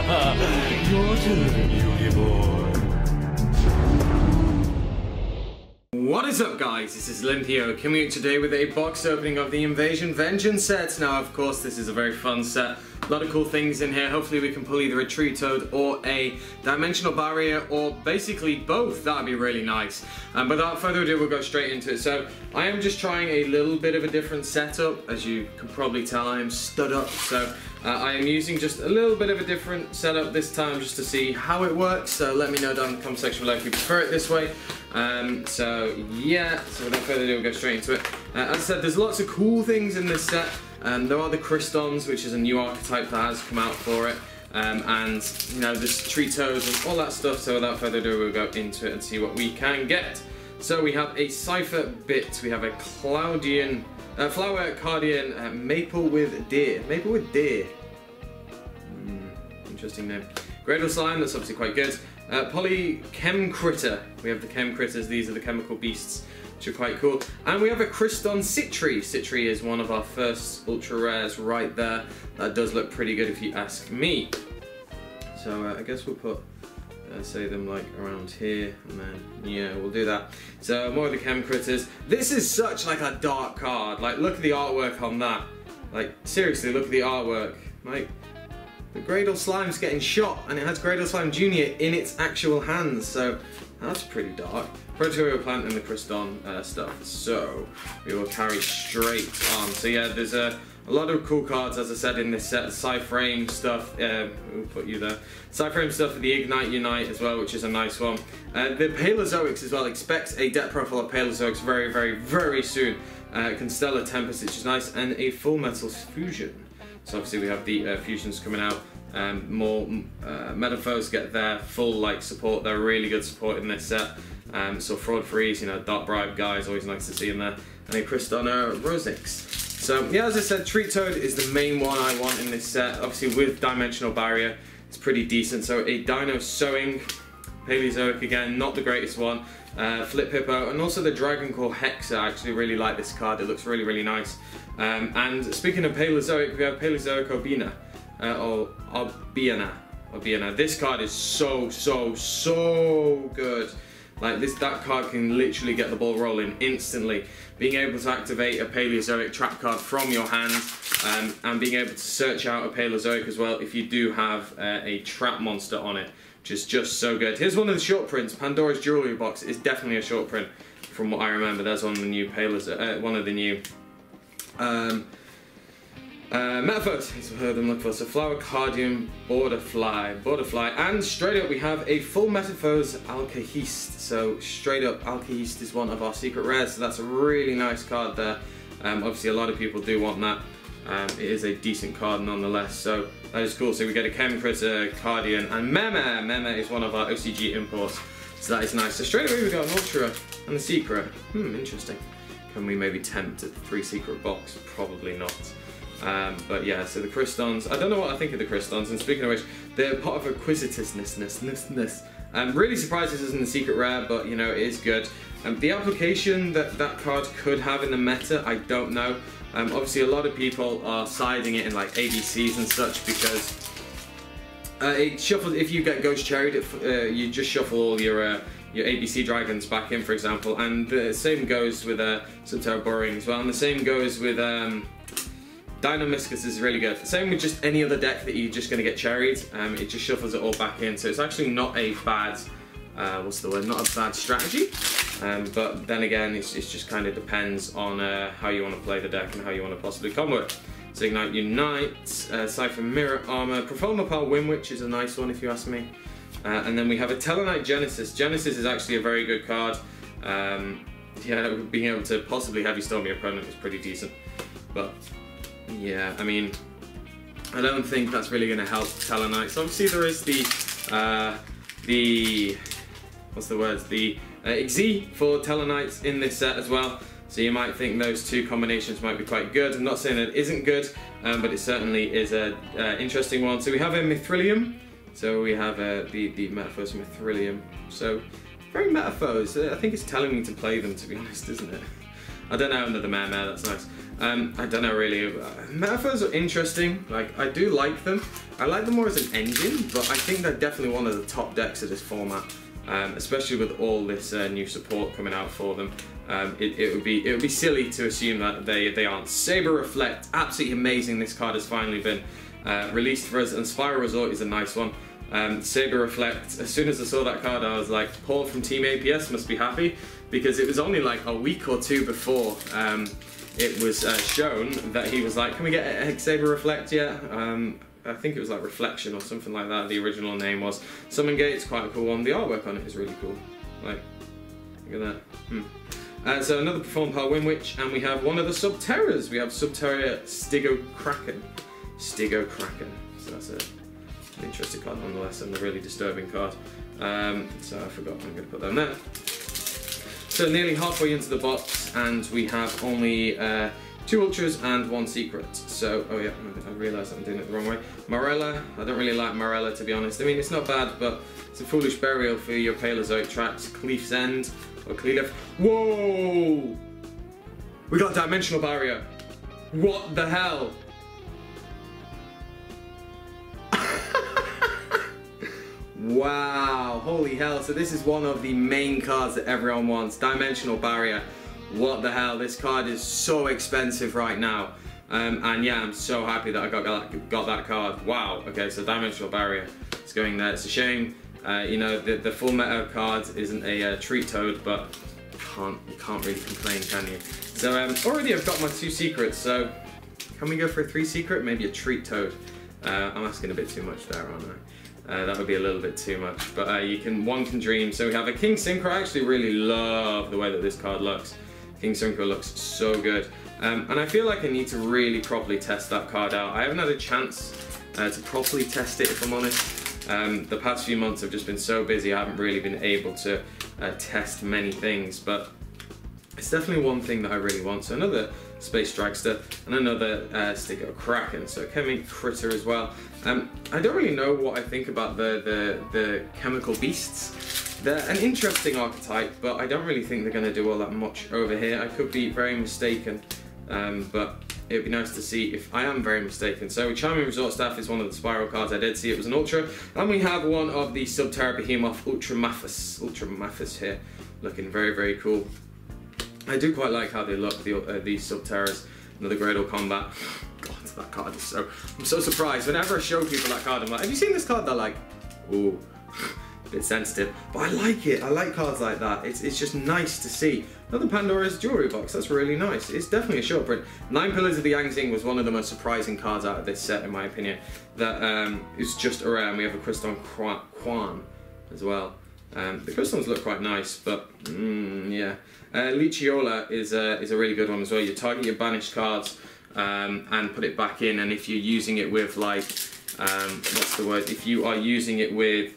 Your turn, Yugi boy. What is up, guys? This is AlintheaYoh coming today with a box opening of the Invasion Vengeance set. Now, of course, this is a very fun set. A lot of cool things in here. Hopefully we can pull either a Tree Toad or a Dimensional Barrier, or basically both. That would be really nice. Without further ado, we'll go straight into it. So, I am just trying a little bit of a different setup. As you can probably tell, I am stood up. So, I am using just a little bit of a different setup this time just to see how it works. So, let me know down in the comment section below if you prefer it this way. So without further ado, we'll go straight into it. As I said, there's lots of cool things in this set. There are the Crystons, which is a new archetype that has come out for it. And, you know, there's Tree Toads and all that stuff. So without further ado, we'll go into it and see what we can get. So we have a Cypher Bit, we have a Flower Cardian, Maple with Deer. Maple with Deer. Interesting name. Gradle Slime, that's obviously quite good. Chem Critter. We have the Chem Critters, these are the chemical beasts, which are quite cool. And we have a Cryston Citri. Citri is one of our first ultra rares right there. That does look pretty good if you ask me. So I guess we'll put, say them like around here, and then yeah, we'll do that. So more of the Chem Critters. This is such like a dark card. Like, look at the artwork on that. Like, seriously, look at the artwork. Like, the Gradle Slime's getting shot, and it has Gradle Slime Jr. in its actual hands, so that's pretty dark. Protorial Plant and the Cryston stuff, so we will carry straight on. So yeah, there's a lot of cool cards, as I said, in this set. Psyframe stuff, we'll put you there. Psyframe stuff for the Ignite Unite as well, which is a nice one. The Paleozoics as well, expect a deck profile of Paleozoics very, very, very soon. Constellar Tempest, which is nice, and a Full Metal Fusion. So obviously we have the fusions coming out. More Metaphors get their full like support. They're really good support in this set. So Fraud Freeze, you know, Dark Bribe guys, always nice to see in there. And a Cryston Rosix. So yeah, as I said, Tree Toad is the main one I want in this set. Obviously with Dimensional Barrier, it's pretty decent. So a Dino Sowing, Paleozoic again, not the greatest one. Flip Hippo, and also the Dragon Core Hexa. I actually really like this card, it looks really, really nice. And speaking of Paleozoic, we have Paleozoic Obina, or Obiana. This card is so good. Like that card can literally get the ball rolling instantly. Being able to activate a Paleozoic trap card from your hand, and being able to search out a Paleozoic as well if you do have a trap monster on it. Which is just so good. Here's one of the short prints. Pandora's Jewelry Box is definitely a short print, from what I remember. There's one of the new one of the new Metaphors. Is what I'm looking for. So Flower Cardian, Borderfly, and straight up we have a full Metaphors Alkahest. So straight up, Alkahest is one of our secret rares. So that's a really nice card there. Obviously, a lot of people do want that. It is a decent card nonetheless, so that is cool. So we get a Chem Critter, Cardian, and Meme. Meme is one of our OCG imports, so that is nice. So straight away we got an Ultra and a Secret. Interesting. Can we maybe tempt a 3 secret box? Probably not. But yeah, so the Crystons, I don't know what I think of the Crystons, and speaking of which, they're part of Acquisitiveness. Really surprised this isn't a secret rare, but you know, it is good. The application that card could have in the meta, I don't know. Obviously a lot of people are siding it in like ABCs and such, because it shuffles, if you get Ghost Chariot, you just shuffle all your ABC dragons back in, for example, and the same goes with Subterra Boring as well, and the same goes with Deinamiscus is really good. Same with just any other deck that you're just going to get Chariot, it just shuffles it all back in, so it's actually not a bad, not a bad strategy. But then again, it just kind of depends on how you want to play the deck and how you want to possibly combo it. So Ignite Unite, Cypher Mirror Armor, Profound Windwitch is a nice one if you ask me. And then we have a Tellarknight Genesis. Genesis is actually a very good card. Yeah, being able to possibly heavy storm your opponent is pretty decent. But yeah, I mean, I don't think that's really going to help Tellarknights. Obviously there is the Xyz for Tellarknights in this set as well, so you might think those two combinations might be quite good. I'm not saying it isn't good, but it certainly is an interesting one. So we have a Mithrilium, so we have the Metaphors Mithrilium, so very Metaphors. I think it's telling me to play them, to be honest, isn't it? I don't know, another Mare, that's nice. I don't know really. Metaphors are interesting. Like, I do like them. I like them more as an engine, but I think they're definitely one of the top decks of this format, especially with all this new support coming out for them. It would be silly to assume that they aren't. Saber Reflect, absolutely amazing. This card has finally been released for us, and Spiral Resort is a nice one. Saber Reflect, as soon as I saw that card, I was like, Paul from Team APS must be happy, because it was only like a week or two before it was shown that he was like, can we get a Saber Reflect yet? I think it was like Reflection or something like that, the original name was. Summon Gate's quite a cool one. The artwork on it is really cool. Like, look at that. So another Perform Power Windwitch, and we have one of the Subterrors. We have Subterra Stigokraken. Stigokraken. So that's an interesting card nonetheless, and a really disturbing card. So I forgot, I'm going to put that in there. So nearly halfway into the box, and we have only 2 Ultras and 1 Secret. So, oh yeah, I realised I'm doing it the wrong way. Morella, I don't really like Morella, to be honest. I mean, it's not bad, but it's a foolish burial for your Paleozoic tracks. Cleef's End, or Cleef. Whoa! We got Dimensional Barrier. What the hell? Wow, holy hell. So this is one of the main cards that everyone wants. Dimensional Barrier. What the hell, this card is so expensive right now. And yeah, I'm so happy that I got that card. Wow, okay, so Dimensional Barrier is going there. It's a shame, you know, the full meta card isn't a Treat Toad, but you can't really complain, can you? So already I've got my 2 secrets, so can we go for a 3 secret? Maybe a Treat Toad. I'm asking a bit too much there, aren't I? That would be a little bit too much, but one can dream. So we have a King Synchro. I actually really love the way that this card looks. King Synchro looks so good, and I feel like I need to really properly test that card out. I haven't had a chance to properly test it, if I'm honest. The past few months have just been so busy, I haven't really been able to test many things, but it's definitely one thing that I really want. So another Space Dragster and another Stigokraken, so Chemic Critter as well. I don't really know what I think about the Chemical Beasts. They're an interesting archetype, but I don't really think they're going to do all that much over here. I could be very mistaken, but it would be nice to see if I am very mistaken. So Charming Resort Staff is one of the Spiral cards. I did see it was an Ultra, and we have one of the Subterra Behemoth Ultramathus here, looking very, very cool. I do quite like how they look, these Subterras. Another Gradle Combat. God, that card is so... I'm so surprised. Whenever I show people that card, I'm like, have you seen this card? They're like, ooh, a bit sensitive. But I like it. I like cards like that. It's just nice to see. Another Pandora's Jewelry Box. That's really nice. It's definitely a short print. 9 Pillars of the Yangzing was one of the most surprising cards out of this set, in my opinion. That is just a rare. And we have a Crystal Quan as well. The crystals look quite nice, but yeah. Lichiola is a really good one as well. You target your banished cards and put it back in, and if you're using it with like, what's the word? If you are using it with,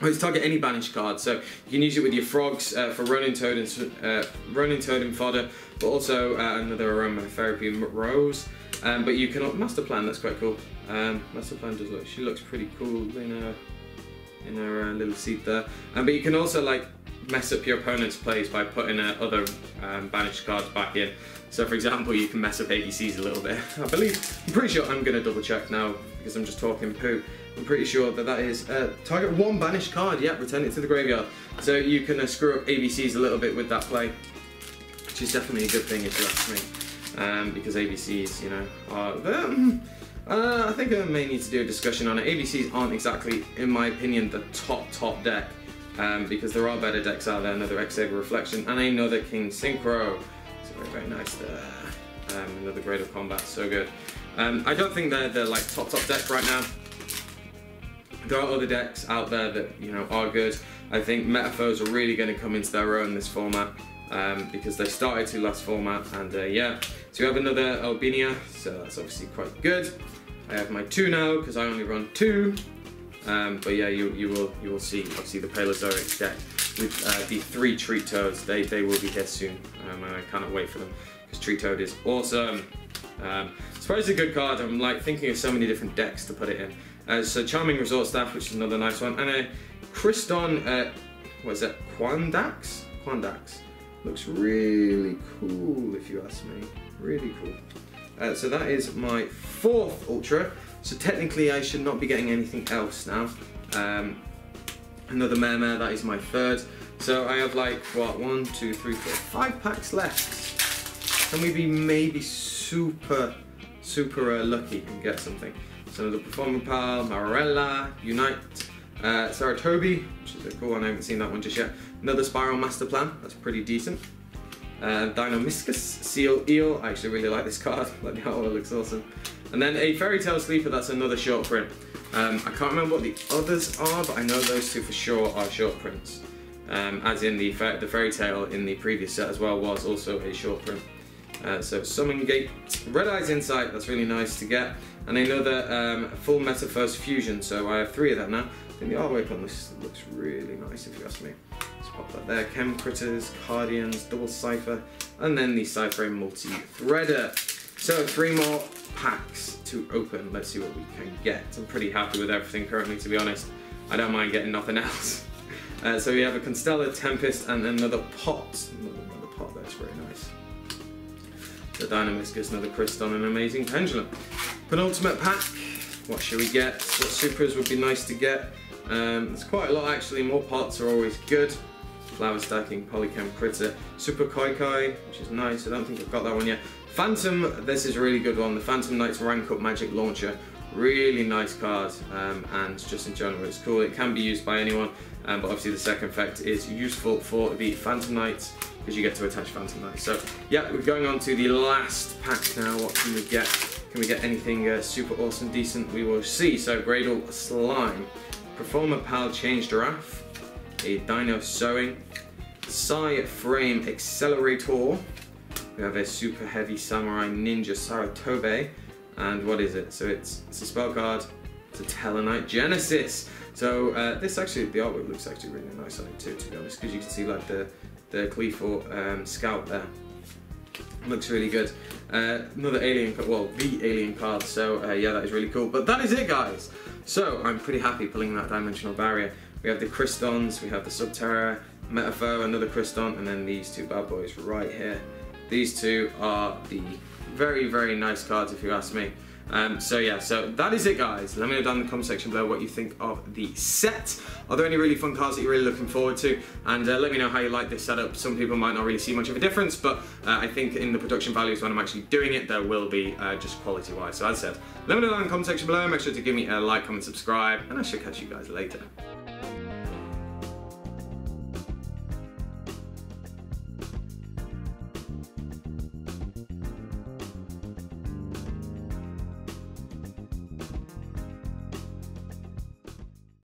well, it's target any banished card. So you can use it with your frogs for Ronin Toad and fodder, but also another Aromatherapy Rose. But you can Master Plan. That's quite cool. Master Plan does look. She looks pretty cool in her little seat there. But you can also like mess up your opponent's plays by putting other banished cards back in. So for example, you can mess up ABCs a little bit. I'm pretty sure, I'm going to double check now because I'm just talking poo. I'm pretty sure that is target 1 banished card, yeah, return it to the graveyard. So you can screw up ABCs a little bit with that play, which is definitely a good thing if you ask me. Because ABCs, you know, are I think I may need to do a discussion on it. ABCs aren't exactly, in my opinion, the top deck, because there are better decks out there. Another X-Saber Reflection and another King Synchro. It's very, very nice there. Another Gradle Combat, so good. I don't think they're like top deck right now. There are other decks out there that, you know, are good. I think Metaphors are really going to come into their own this format. Because they started to last format, and yeah. So we have another Albinia, so that's obviously quite good. I have my 2 now because I only run 2. But yeah, you will see obviously the Paleozoic deck with the 3 Treat Toads. They will be here soon, and I cannot wait for them because Treat Toad is awesome. As far as a good card, I'm like thinking of so many different decks to put it in. So Charming Resort Staff, which is another nice one, and a Kriston, what is it? Quandax. Looks really cool if you ask me. Really cool. So that is my 4th Ultra. So technically I should not be getting anything else now. Another Mare, that is my 3rd. So I have like, what, 1, 2, 3, 4, 5 packs left. Can we be maybe super lucky and get something? So the Performer Pal, Marilla, Unite, Saratobi, which is a cool one, I haven't seen that one just yet. Another Spiral Master Plan, that's pretty decent. Dinomiscus, Seal Eel, I actually really like this card, like the artwork looks awesome. And then a Fairy Tale Sleeper, that's another short print. I can't remember what the others are, but I know those two for sure are short prints. As in the Fairy Tale in the previous set as well was also a short print. So Summon Gate, Red Eyes Insight, that's really nice to get. And another Full Metaverse Fusion, so I have 3 of them now. I think the artwork on this looks really nice if you ask me. Let's pop that there. Chem Critters, Cardians, Double Cipher, and then the Cypher Multi-Threader. So 3 more packs to open. Let's see what we can get. I'm pretty happy with everything currently, to be honest. I don't mind getting nothing else. So we have a Constellar, Tempest, and another pot. Another pot, that's very nice. The Dynamiscus, another Criston, and Amazing Pendulum. Penultimate pack. What should we get? What supers would be nice to get? There's quite a lot actually. More pots are always good. Flower Stacking, Polychem Critter, Super Koi Koi, which is nice. I don't think I've got that one yet. Phantom, this is a really good one. The Phantom Knight's Rank Up Magic Launcher. Really nice card, and just in general it's cool. It can be used by anyone, but obviously the second effect is useful for the Phantom Knights because you get to attach Phantom Knights. So yeah, we're going on to the last pack now. What can we get? Can we get anything super awesome, decent? We will see. So Gradle Slime, Performer Pal Change Giraffe, a Dino Sewing, Psy Frame Accelerator. We have a Super Heavy Samurai Ninja Saratobi. And what is it? So it's a spell card, it's a Telenite Genesis. So this actually, the artwork looks actually really nice on it too, to be honest, because you can see like the Cleafor Scout there. Looks really good. Another alien, well, the alien card, so yeah, that is really cool. But that is it, guys. So I'm pretty happy pulling that Dimensional Barrier. We have the Cristons, we have the Subterra, Metapho, another Criston, and then these 2 bad boys right here. These 2 are the very nice cards if you ask me. So yeah, so that is it, guys. Let me know down in the comment section below what you think of the set. Are there any really fun cards that you're really looking forward to? And let me know how you like this setup. Some people might not really see much of a difference, but I think in the production values when I'm actually doing it, there will be just quality wise. So as I said, let me know down in the comment section below. Make sure to give me a like, comment, subscribe, and I shall catch you guys later.